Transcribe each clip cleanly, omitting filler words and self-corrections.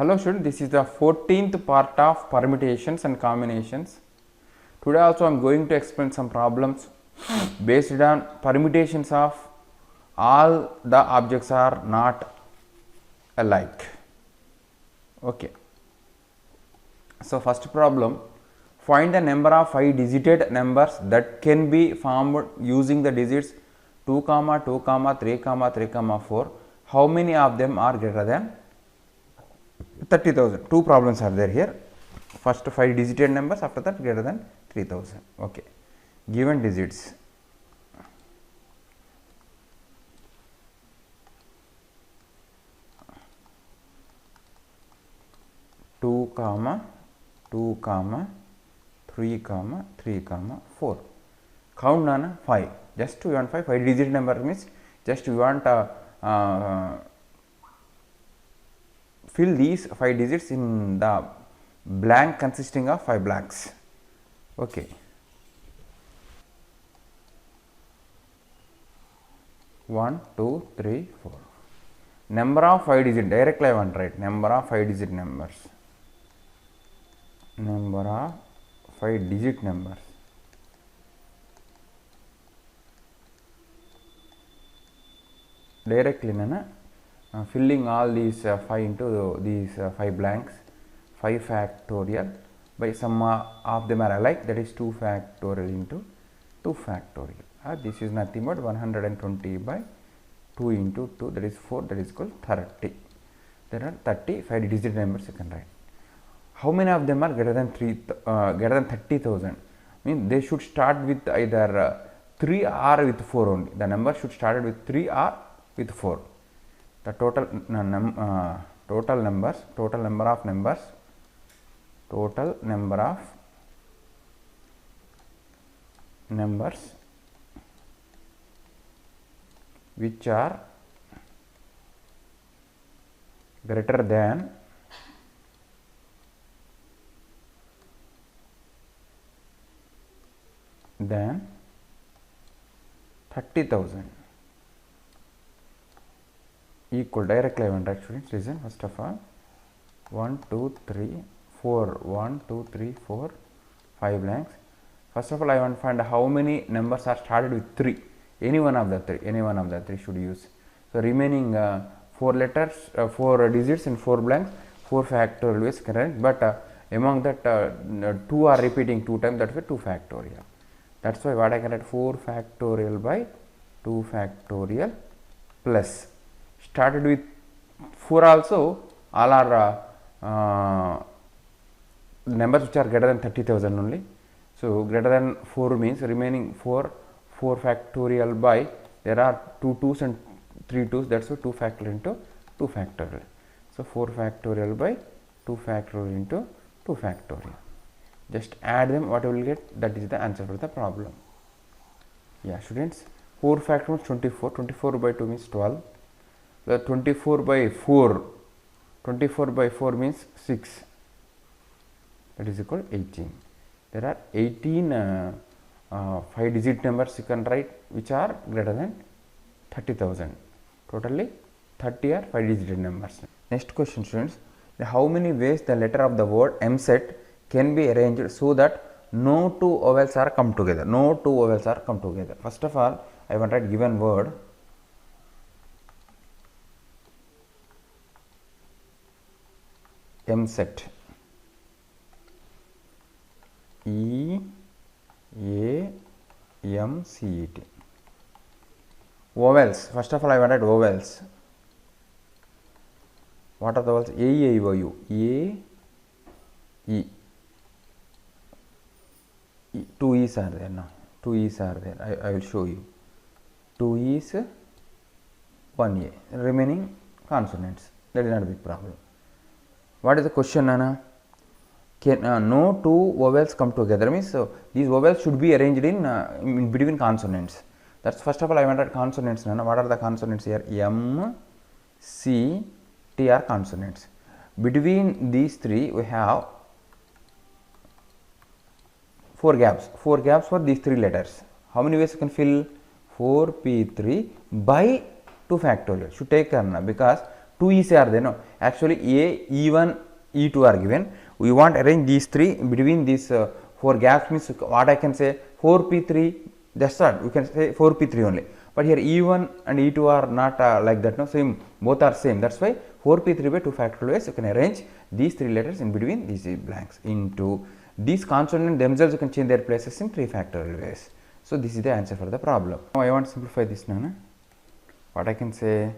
Hello students, this is the 14th part of permutations and combinations. Today also I am going to explain some problems based on permutations of all the objects are not alike. Okay. So first problem, find the number of 5 digited numbers that can be formed using the digits 2, 2, 3, 3, 4. How many of them are greater than 30,000? Two problems are there here. First 5 digited numbers, after that greater than 3000. Okay. Given digits 2, 2, 3, 3, 4. Count on 5. Just you want 5 digit number means just you want fill these 5 digits in the blank consisting of 5 blanks. Okay. One, two, three, four. Number of 5 digit, directly I want write number of 5 digit numbers. Number of 5 digit numbers. Directly filling all these 5 into these 5 blanks, 5 factorial by sum of them are alike, that is 2 factorial into 2 factorial. This is nothing but 120 by 2 into 2, that is 4, that is equal 30. There are 30 5 digit numbers you can write. How many of them are greater than 30,000? Means they should start with either 3 or with 4 only. The number should start with 3 or with 4. The total number of numbers which are greater than 30,000 equal, directly I want to students. Listen, first of all 1, 2, 3, 4, 1, 2, 3, 4, 5 blanks. First of all I want to find how many numbers are started with 3. Any one of the 3 should use. So remaining 4 letters, 4 digits and 4 blanks, 4 factorial is correct, but among that 2 are repeating 2 times, that is 2 factorial. That's why what I can write 4 factorial by 2 factorial plus, started with 4 also, all are numbers which are greater than 30,000 only. So greater than 4 means remaining 4 factorial by, there are 2 2's and 3 2's, that's why 2 factorial into 2 factorial. So 4 factorial by 2 factorial into 2 factorial. Just add them, what you will get, that is the answer for the problem. Yeah students, 4 factorial means 24, 24 by 2 means 12. The 24 by 4 means 6, that is equal 18. There are 18 5 digit numbers you can write which are greater than 30,000. Totally 30 are 5 digit numbers. Next question students, how many ways the letter of the word M set can be arranged so that no two vowels are come together. First of all I want to write given word M set, E-A-M-C-E-T. Vowels, first of all I want to write vowels. What are the vowels? A, E, I, O, U. A, E. 2 E's are there now. 2 E's are there. I will show you. 2 E's, 1 A. Remaining consonants. That is not a big problem. What is the question, Nana? Can no two vowels come together? Means these vowels should be arranged in between consonants. That's first of all I want to write consonants, Nana. What are the consonants here? M, C, T are consonants. Between these 3 we have 4 gaps for these 3 letters. How many ways you can fill? 4p3 by 2 factorial should take turn because 2 E's are there, no, actually A, E1, E2 are given. We want to arrange these 3 between these 4 gaps, means what I can say 4P3, that's what we can say 4P3 only. But here E1 and E2 are not like that, no, same, both are same. That's why 4P3 by 2 factorial ways you can arrange these 3 letters in between these blanks into these consonants themselves. You can change their places in 3 factorial ways. So this is the answer for the problem. Now I want to simplify this now. What I can say,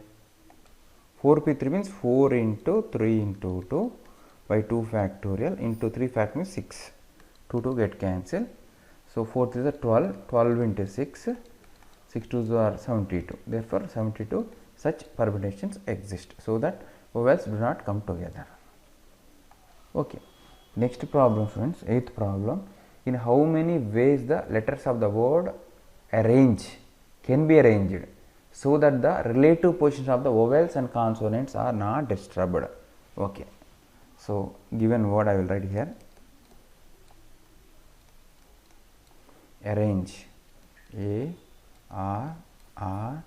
4P3 means 4 into 3 into 2 by 2 factorial into 3 factorial means 6. 2 get cancelled. So 4 3 is 12, 12 into 6, 6 2s are 72. Therefore 72 such permutations exist, so that vowels do not come together. Okay. Next problem, friends, 8th problem. In how many ways the letters of the word arrange can be arranged so that the relative positions of the vowels and consonants are not disturbed? Okay. So given word I will write here. Arrange, A R R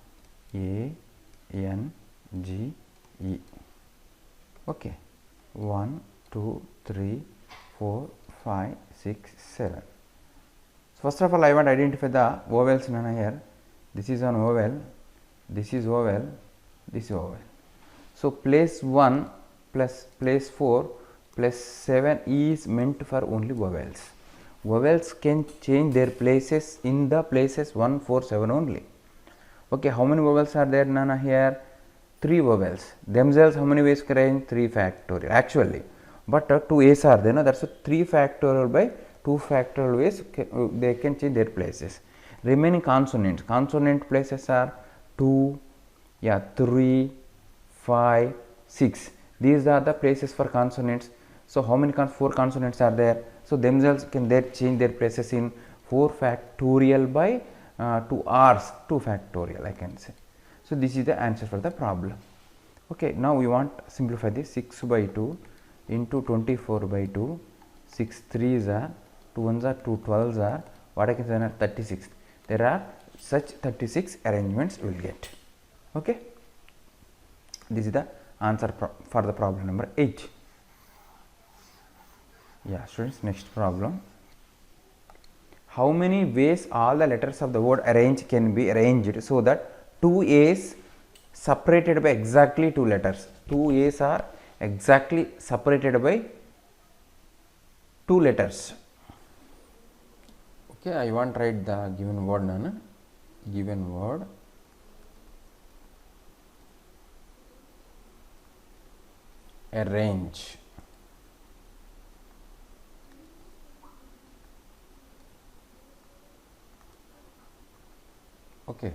A N G E. Okay. 1 2 3 4 5 6 7. So first of all I want to identify the vowels here. This is one vowel, this is vowel, this is vowel. So place 1 plus place 4 plus 7 is meant for only vowels. Vowels can change their places in the places 1 4 7 only. Okay, how many vowels are there, Nana? Here 3 vowels. Themselves how many ways can arrange? 3 factorial actually. But 2 A's are there, no? That's a 3 factorial by 2 factorial ways they can change their places. Remaining consonants, consonant places are 2, 3, 5, 6. These are the places for consonants. So how many 4 consonants are there? So themselves can they change their places in 4 factorial by 2 R's, 2 factorial I can say. So this is the answer for the problem. Okay, now we want to simplify this. 6 by 2 into 24 by 2, 6 3s are, 2 1s are, 2 12s are, what I can say, 36. There are such 36 arrangements we will get. Okay, this is the answer for the problem number 8. Yeah, students, next problem. How many ways all the letters of the word arrange can be arranged so that 2 A's separated by exactly 2 letters. 2 A's are exactly separated by 2 letters. Okay, I want to write the given word, Nana. Given word. Arrange. Okay.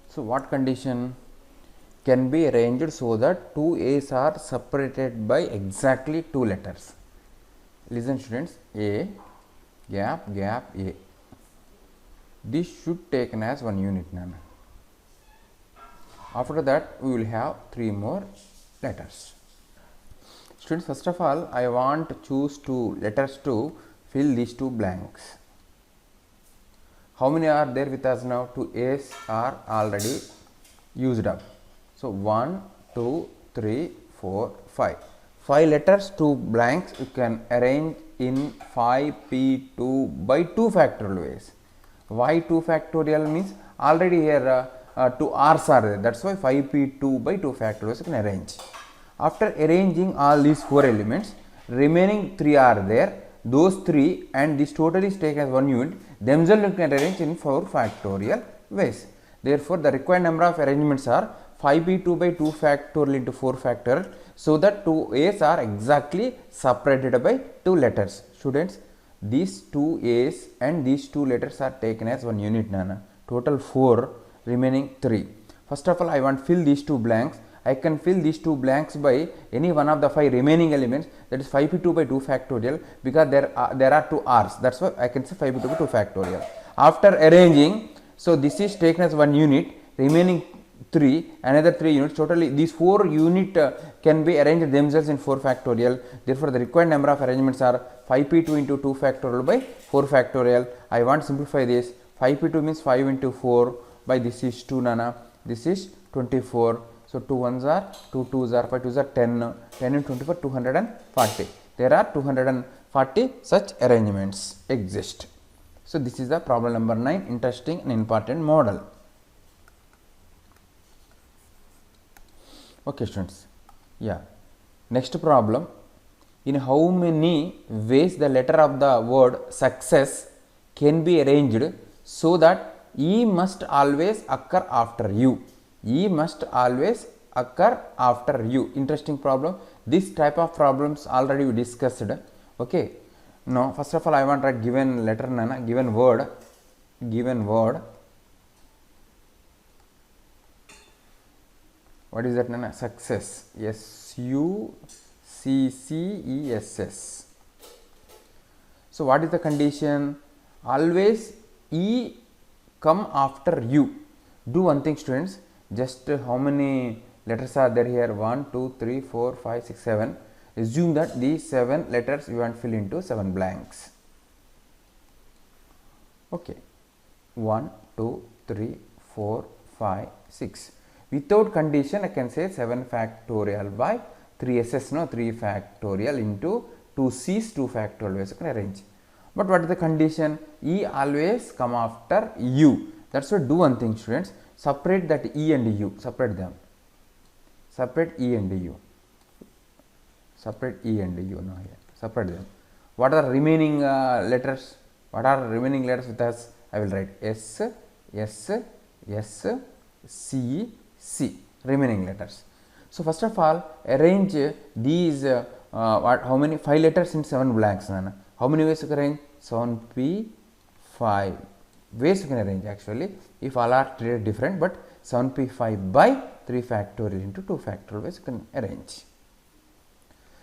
So what condition can be arranged so that 2 A's are separated by exactly 2 letters? Listen, students. A, gap, gap, A. This should taken as one unit, Nana. After that we will have 3 more letters. Students, first of all I want to choose 2 letters to fill these 2 blanks. How many are there with us now? 2 A's are already used up. So 1, 2, 3, 4, 5. 5 letters, 2 blanks you can arrange in 5P2 by 2 factorial ways. Why 2 factorial means already here 2 R's are there. That's why 5P2 by 2 factorial ways you can arrange. After arranging all these 4 elements, remaining 3 are there. Those 3 and this total is taken as one unit. Themselves you can arrange in 4 factorial ways. Therefore, the required number of arrangements are 5p2 by 2 factorial into 4 factorial, so that 2 A's are exactly separated by 2 letters. Students, these 2 A's and these 2 letters are taken as one unit, Nana. Total 4, remaining 3. First of all, I want to fill these 2 blanks. I can fill these 2 blanks by any one of the 5 remaining elements, that is 5p2 by 2 factorial, because there are 2 R's. That's why I can say 5p2 by 2 factorial. After arranging, so this is taken as one unit, remaining 3, another 3 units. Totally these 4 unit can be arranged themselves in 4 factorial. Therefore, the required number of arrangements are 5p2 into 2 factorial by 4 factorial. I want to simplify this. 5p2 means 5 into 4 by this is 2, Nana. This is 24. So 2 ones are 2 twos are 5 twos are 10. 10 and 24 240. There are 240 such arrangements exist. So this is the problem number 9, interesting and important model. Okay students, yeah, next problem, in how many ways the letter of the word success can be arranged so that E must always occur after U. E must always occur after U. Interesting problem. This type of problems already we discussed. Okay. Now first of all I want to write given letter, given word, what is that, nana? Success. SUCCESS. So what is the condition? Always E come after U. Do one thing students, just how many letters are there here? 1 2 3 4 5 6 7. Assume that these 7 letters you want to fill into 7 blanks. Okay, 1 2 3 4 5 6. Without condition I can say 7 factorial by 3s, no, 3 factorial into 2c's 2 factorial ways you can arrange. But what is the condition? E always come after U. That's why do one thing students, separate that E and U, separate them, separate E and U, separate E and U now here, separate them. What are remaining letters? What are remaining letters with us? I will write S, S, S, C, C, remaining letters. So first of all arrange these how many 5 letters in 7 blanks, Nana. How many ways you can arrange? 7p 5 ways you can arrange actually, if all are treated different, but 7p 5 by 3 factorial into 2 factorial ways you can arrange.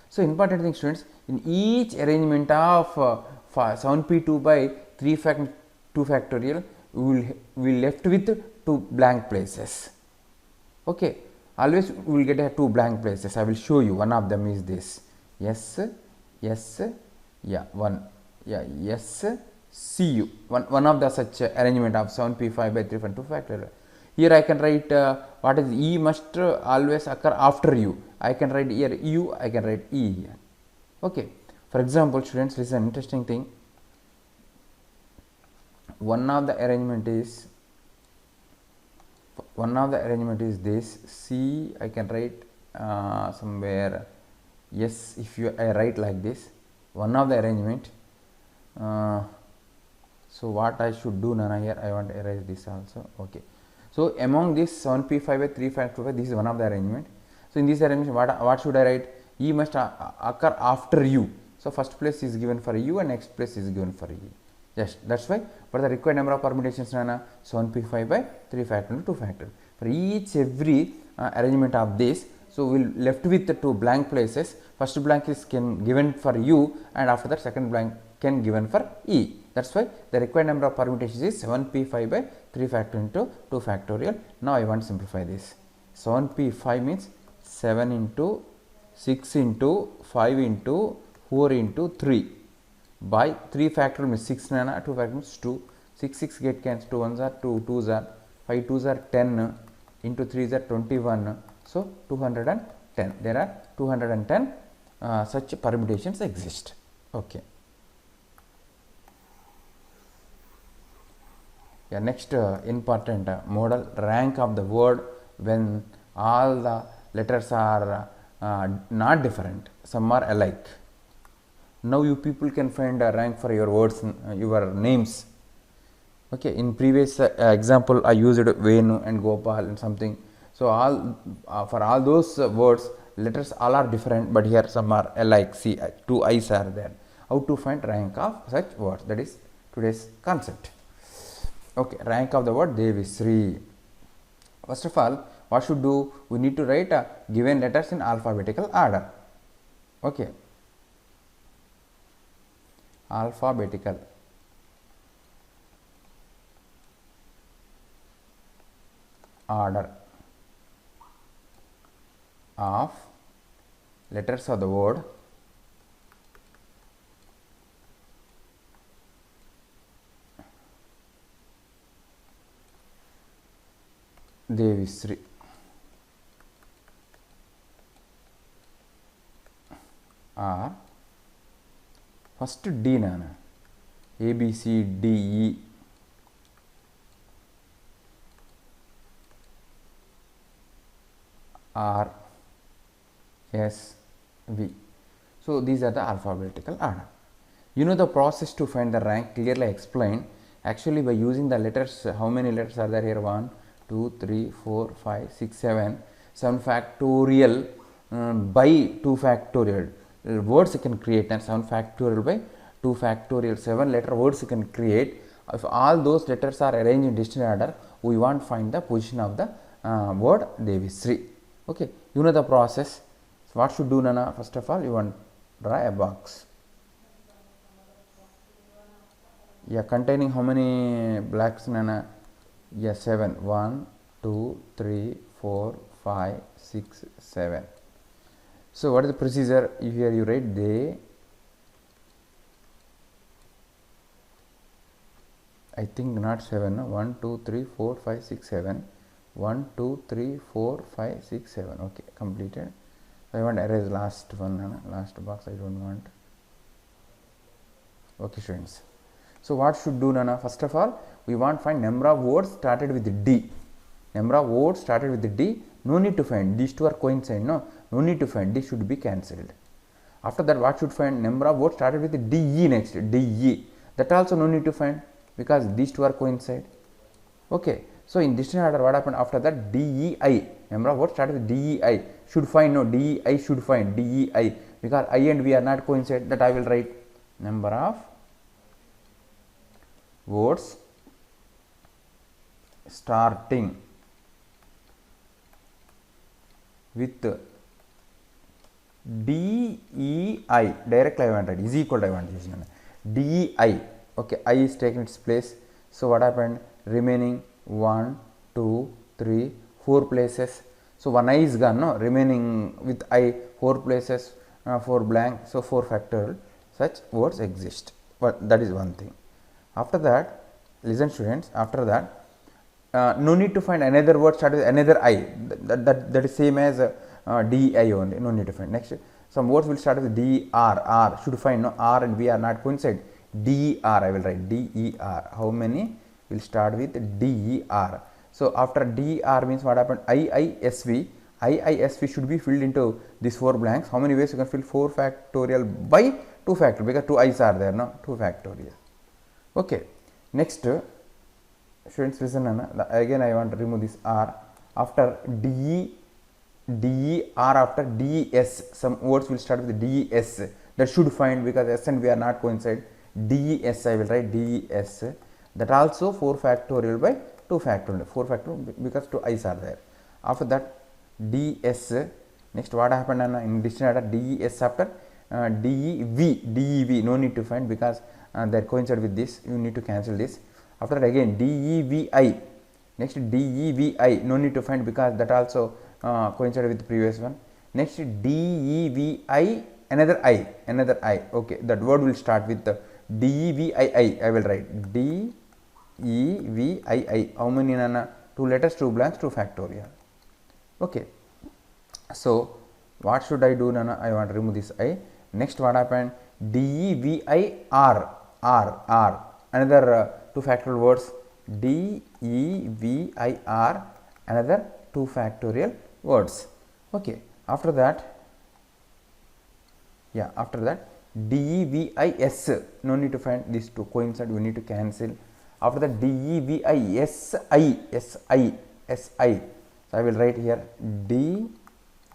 So important thing students, in each arrangement of 7p 2 by 3 2 factorial we will left with 2 blank places. Okay, always we will get 2 blank places. I will show you. One of them is this. Yes, yes, yeah, one, yeah, yes, CU. One of the such arrangement of 7p 5 by 3 2 factorial. Here I can write what is E must always occur after U. I can write here U, I can write E here. Okay. For example, students, listen, interesting thing. One of the arrangement is this C. I can write somewhere. Yes, if I write like this, one of the arrangement. So what I should do, Nana, here I want to erase this also. Okay. So among this 7p 5 by 3 factorial, this is one of the arrangement. So in this arrangement, what should I write? E must occur after U. So first place is given for U and next place is given for E. Yes, that's why for the required number of permutations, Nana, 7p 5 by 3 factorial 2 factorial. For each every arrangement of this, so we will left with the 2 blank places. First blank is given for U and after that second blank can given for E. That's why the required number of permutations is 7p 5 by 3 factorial into 2 factorial. Now I want to simplify this. 7p 5 means 7 into 6 into 5 into 4 into 3 by 3 factorial means 6, Nana, 2 factorial means 2. 6 get cancelled, 2 ones are 2, 2s are 5, 2s are 10 into 3s are 21. So 210. There are 210 such permutations exist. Okay. Yeah, next important model, rank of the word when all the letters are not different, some are alike. Now you people can find a rank for your words, your names. Okay, in previous example I used Venu and Gopal and something. So all for all those words, letters all are different, but here some are alike. See, 2 I's are there. How to find rank of such words? That is today's concept. Okay, rank of the word Devisri. First of all, what should do? We need to write given letters in alphabetical order. Okay, alphabetical order of letters of the word Devisri. R. First D nana. A, B, C, D, E. R, S, V. So these are the alphabetical order. You know the process to find the rank clearly explained. Actually, by using the letters, how many letters are there here? 1, 2, 3, 4, 5, 6, 7. 7 factorial by 2 factorial words you can create, and 7 factorial by 2 factorial 7 letter words you can create. If all those letters are arranged in destination order, we want to find the position of the word Devisri. Okay, you know the process. So what should do, Nana? First of all, you want to draw a box. Yeah, containing how many blacks, Nana? Yeah, 7. 1, 2, 3, 4, 5, 6, 7. So what is the procedure? Here you write they. I think not 7. No? 1, 2, 3, 4, 5, 6, 7. 1, 2, 3, 4, 5, 6, 7. Okay, completed. So I want to erase last one, Nana. Last box I don't want. Okay, students. So what should do, Nana? First of all, we want to find number of words started with D. Number of words started with D. No need to find. These two are coincide. No need to find. This should be cancelled. After that, what should find? Number of words started with DE next. DE. That also no need to find, because these two are coincide. Okay. So in this order, what happened after that? DEI. Number of words started with DEI. Should find. No, DEI should find. DEI. Because I and V are not coincide. That I will write. Number of words starting with DEI, directly I want to write, is equal to I want to use DEI. Okay, I is taking its place. So what happened? Remaining 1, 2, 3, 4 places. So one I is gone, no? Remaining with I 4 places, 4 blank. So 4 factorial. Such words exist. But that is one thing. After that, listen students, after that, no need to find another word started with another I. That is same as DI only. No need to find. Next, some words will start with DR. R should find. No, R and V are not coincide. DER I will write. DER. How many will start with DER? So after DER means what happened? IISV. IISV should be filled into these 4 blanks. How many ways you can fill? 4 factorial by 2 factorial, because 2 I's are there. No, 2 factorial. Okay. Next, students listen, again I want to remove this R. After DER, after DES, some words will start with DES. That should find, because S and V are not coincide. DES I will write. DES. That also 4 factorial by 2 factorial. 4 factorial because 2 I's are there. After that, DS. Next, what happened in dictionary? DES after DEV. DEV no need to find, because they coincide with this. You need to cancel this. After that, again DEVI. Next, DEVI no need to find, because that also coincide with the previous one. Next, DEVI, another I. Okay, that word will start with the DEVII. I will write DEVII. How many, Nana? 2 letters, 2 blanks, 2 factorial. Okay. So what should I do, Nana? I want to remove this I. Next, what happened? DEVIR. Another 2 factorial words. DEVIR, another 2 factorial words. Okay. After that, DEVIS, no need to find. These 2 coincide, we need to cancel. After that, DEVISI. So I will write here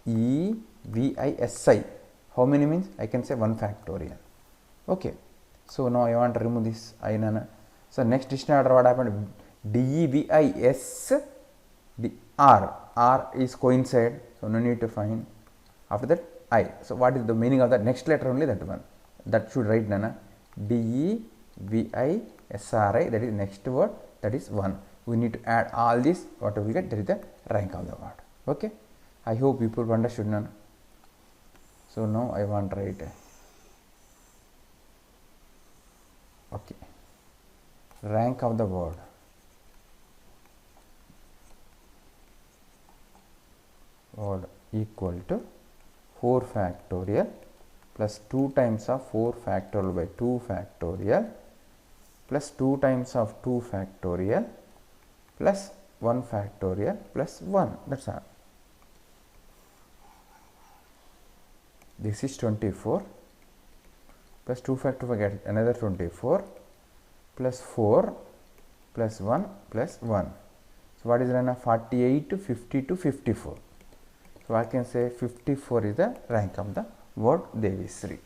DEVISI. How many means? I can say 1 factorial. Okay. So now I want to remove this I, Nana. So next dictionary order, what happened? DEVIS, R is coincide, so no need to find. After that, I. So what is the meaning of that? Next letter only, that one. That should write, Nana. DEVISRI, that is next word, that is 1. We need to add all this, whatever we get, that is the rank of the word. Okay. I hope people understood, Nana. So now I want to write. Okay. Rank of the word. Word equal to 4 factorial plus 2 times of 4 factorial by 2 factorial plus 2 times of 2 factorial plus 1 factorial plus 1. That's all. This is 24 plus 2 factorial get another 24 plus 4 plus 1 plus 1. So, what is the rank of 48 to 50 to 54? So, I can say 54 is the rank of the word Devasri.